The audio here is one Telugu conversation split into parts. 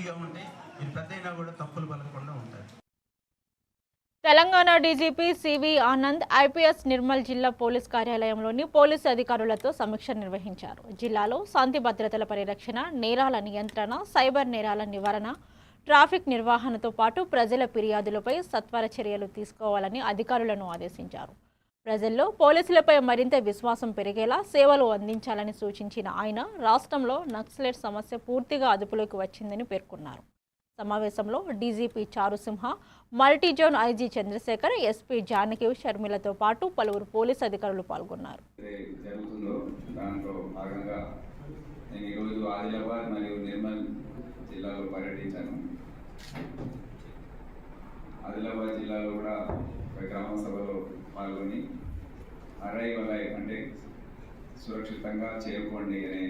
ఈజీగా ఉంటాయి. మీరు పెద్ద అయినా కూడా తప్పులు పలకకుండా ఉంటారు. Telangana DGP CV Anand IPS Nirmal జిల్లా పోలీస్ కార్యాలయంలోని పోలీసు అధికారులతో సమీక్ష నిర్వహించారు. జిల్లాలో శాంతి భద్రతల పరిరక్షణ, నేరాల నియంత్రణ, సైబర్ నేరాల నివారణ, ట్రాఫిక్ నిర్వహణతో పాటు ప్రజల ఫిర్యాదులపై సత్వర చర్యలు తీసుకోవాలని అధికారులను ఆదేశించారు. ప్రజల్లో పోలీసులపై మరింత విశ్వాసం పెరిగేలా సేవలు అందించాలని సూచించిన ఆయన రాష్ట్రంలో నక్సలైట్ సమస్య పూర్తిగా అదుపులోకి వచ్చిందని పేర్కొన్నారు. సమావేశంలో DGP Charusimha, multi zone IG Chandrashekar, SP Janaki షర్మిలతో పాటు పలువురు పోలీసు అధికారులు పాల్గొన్నారు. నేను ఈరోజు ఆదిలాబాద్ మరియు నిర్మల్ జిల్లాలో పర్యటించాను. ఆదిలాబాద్ జిల్లాలో కూడా గ్రామ సభలో పాల్గొని అరైవల్ అంటే సురక్షితంగా చేరుకోండి అనే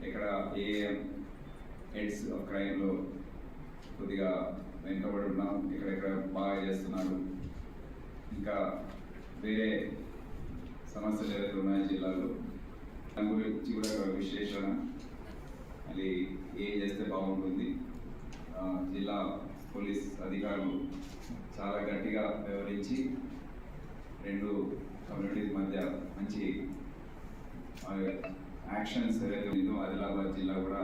ఇక్కడ ఏఎం హెడ్స్ ఆఫ్ క్రైమ్లో కొద్దిగా వెనుకబడి ఉన్నాం, ఇక్కడ బాగా చేస్తున్నారు. ఇంకా వేరే సమస్యలు ఏదైతే ఉన్నాయో జిల్లాలో దాని గురించి కూడా విశ్లేషణ మళ్ళీ ఏం చేస్తే బాగుంటుంది. జిల్లా పోలీస్ అధికారులు చాలా గట్టిగా వ్యవహరించి రెండు కమ్యూనిటీస్ మధ్య మంచి యాక్షన్స్ ఏదైతే ఉందో ఆదిలాబాద్ జిల్లా కూడా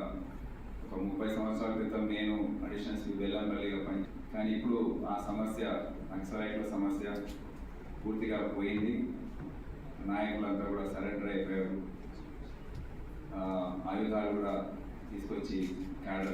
ఒక 30 సంవత్సరాల క్రితం నేను అడిషనల్స్ వెళ్ళాలిగా పని, కానీ ఇప్పుడు ఆ సమస్య నక్సలైట్ల సమస్య పూర్తిగా పోయింది. నాయకులంతా కూడా సరెండర్ అయిపోయారు. ఆయుధాలు కూడా తీసుకొచ్చి క్యాడర్